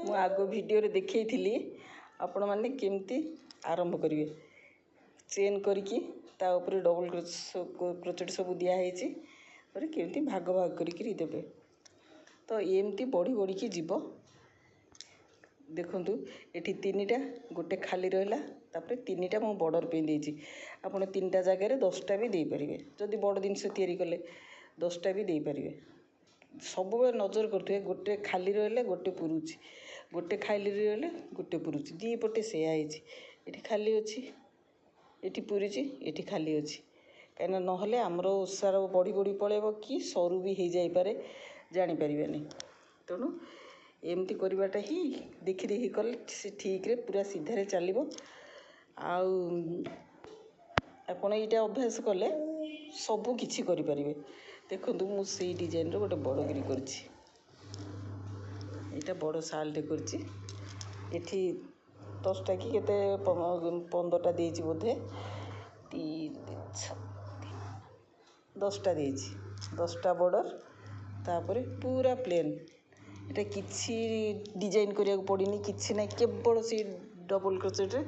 ମୁଁ ଆଗ ଭିଡ଼ିଓରେ ଦେଖେଇଥିଲି ଆପଣମାନେ କେମିତି ଆରମ୍ଭ କରିବେ। ଚେନ୍ କରିକି ତା ଉପରେ ଡବଲ କ୍ରୋଚେଟ୍ ସବୁ ଦିଆହେଇଛି, ପରେ କେମିତି ଭାଗ ଭାଗ କରିକି ଦେବେ। ତ ଏମିତି ବଢ଼ି ବଢ଼ିକି ଯିବ। ଦେଖନ୍ତୁ ଏଠି 3ଟା, ଗୋଟେ ଖାଲି ରହିଲା, ତାପରେ 3ଟା ମୁଁ ବର୍ଡ଼ର ପାଇଁ ଦେଇଛି। ଆପଣ 3ଟା ଜାଗାରେ 10ଟା ବି ଦେଇପାରିବେ। ଯଦି ବଡ଼ ଜିନିଷ ତିଆରି କଲେ 10ଟା ବି ଦେଇପାରିବେ। ସବୁବେଳେ ନଜର କରୁଥିବେ, ଗୋଟେ ଖାଲି ରହିଲେ ଗୋଟେ ପୁରୁଛି, ଗୋଟେ ଖାଲି ରହିଲେ ଗୋଟେ ପୁରୁଛି। ଦୁଇ ପଟେ ସେୟା ହେଇଛି, ଏଠି ଖାଲି ଅଛି, ଏଠି ପୁରିଛି, ଏଠି ଖାଲି ଅଛି। କାହିଁକିନା ନହେଲେ ଆମର ଓସାର ବଢ଼ି ବଢ଼ି ପଳେଇବ କି ସରୁ ବି ହେଇଯାଇପାରେ, ଜାଣିପାରିବେନି। ତେଣୁ ଏମିତି କରିବାଟା ହିଁ ଦେଖି ଦେଖି କଲେ ସେ ଠିକ୍ରେ ପୁରା ସିଧାରେ ଚାଲିବ। ଆଉ ଆପଣ ଏଇଟା ଅଭ୍ୟାସ କଲେ ସବୁ କିଛି କରିପାରିବେ। ଦେଖନ୍ତୁ ମୁଁ ସେଇ ଡିଜାଇନର ଗୋଟେ ବଡ଼ଗିରି କରିଛି। ଏଇଟା ବଡ଼ ଶାଲଟେ କରିଛି। ଏଠି 10ଟା କି କେତେ 15ଟା ଦେଇଛି ବୋଧେ, 10ଟା ଦେଇଛି। 10ଟା ବର୍ଡ଼ର, ତାପରେ ପୁରା ପ୍ଲେନ୍। এটা କିଛି ଡିଜାଇନ୍ କରିବାକୁ ପଡ଼ିନି, କିଛି ନାହିଁ, କେବଳ ସେଇ ଡବଲ୍ କ୍ରୋଚେଟ୍ରେ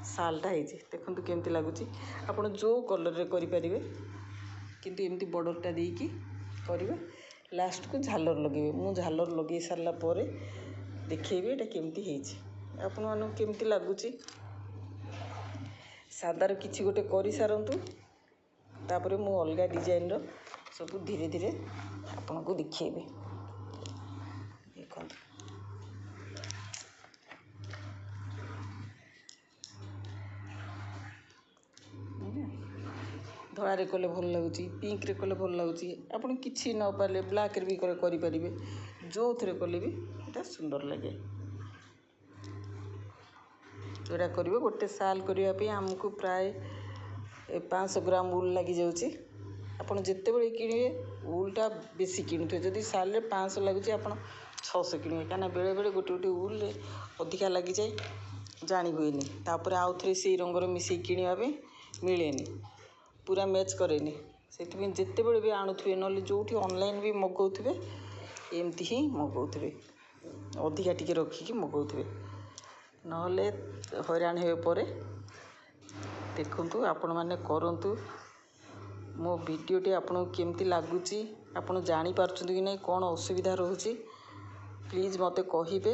ଶାଲଟା ହେଇଛି। ଦେଖନ୍ତୁ କେମିତି ଲାଗୁଛି। ଆପଣ ଯେଉଁ କଲର୍ରେ କରିପାରିବେ, କିନ୍ତୁ ଏମିତି ବର୍ଡ଼ରଟା ଦେଇକି କରିବେ। ଲାଷ୍ଟକୁ ଝାଲର ଲଗାଇବେ। ମୁଁ ଝାଲର ଲଗାଇ ସାରିଲା ପରେ ଦେଖେଇବି ଏଇଟା କେମିତି ହେଇଛି। ଆପଣମାନଙ୍କୁ କେମିତି ଲାଗୁଛି। ସାଦାର କିଛି ଗୋଟେ କରିସାରନ୍ତୁ, ତାପରେ ମୁଁ ଅଲଗା ଡିଜାଇନର ସବୁ ଧୀରେ ଧୀରେ ଆପଣଙ୍କୁ ଦେଖେଇବି। ଦେଖନ୍ତୁ ଧଳାରେ କଲେ ଭଲ ଲାଗୁଛି, ପିଙ୍କରେ କଲେ ଭଲ ଲାଗୁଛି। ଆପଣ କିଛି ନ ପାରିଲେ ବ୍ଲାକ୍ରେ ବି କରିପାରିବେ। ଯେଉଁଥିରେ କଲେ ବି ଏଇଟା ସୁନ୍ଦର ଲାଗେ। ଏଇଟା କରିବେ। ଗୋଟେ ଶାଲ କରିବା ପାଇଁ ଆମକୁ ପ୍ରାୟ 500 ଗ୍ରାମ ଉଲ୍ ଲାଗିଯାଉଛି। ଆପଣ ଯେତେବେଳେ କିଣିବେ ଉଲ୍ଟା ବେଶୀ କିଣୁଥିବେ। ଯଦି ଶାଲରେ 500 ଲାଗୁଛି, ଆପଣ 600 କିଣିବେ। କାହିଁକିନା ବେଳେବେଳେ ଗୋଟେ ଗୋଟେ ଉଲ୍ରେ ଅଧିକା ଲାଗିଯାଏ, ଜାଣି ହୁଏନି। ତାପରେ ଆଉ ଥରେ ସେଇ ରଙ୍ଗର ମିଶାଇ କିଣିବା ପାଇଁ ମିଳେନି, ପୁରା ମ୍ୟାଚ୍ କରେନି। ସେଥିପାଇଁ ଯେତେବେଳେ ବି ଆଣୁଥିବେ, ନହେଲେ ଯେଉଁଠି ଅନଲାଇନ୍ ବି ମଗାଉଥିବେ, ଏମିତି ହିଁ ମଗାଉଥିବେ, ଅଧିକା ଟିକେ ରଖିକି ମଗାଉଥିବେ, ନହେଲେ ହଇରାଣ ହେବେ ପରେ। ଦେଖନ୍ତୁ ଆପଣମାନେ କରନ୍ତୁ। ମୋ ଭିଡ଼ିଓଟି ଆପଣଙ୍କୁ କେମିତି ଲାଗୁଛି, ଆପଣ ଜାଣିପାରୁଛନ୍ତି କି ନାହିଁ, କ'ଣ ଅସୁବିଧା ରହୁଛି, ପ୍ଲିଜ୍ ମୋତେ କହିବେ।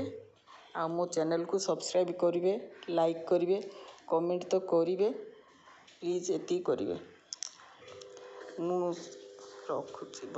ଆଉ ମୋ ଚ୍ୟାନେଲକୁ ସବସ୍କ୍ରାଇବ୍ କରିବେ, ଲାଇକ୍ କରିବେ, କମେଣ୍ଟ ତ କରିବେ। ପ୍ଲିଜ୍ ଏତିକି କରିବେ। ମୁଁ ରଖୁଛି।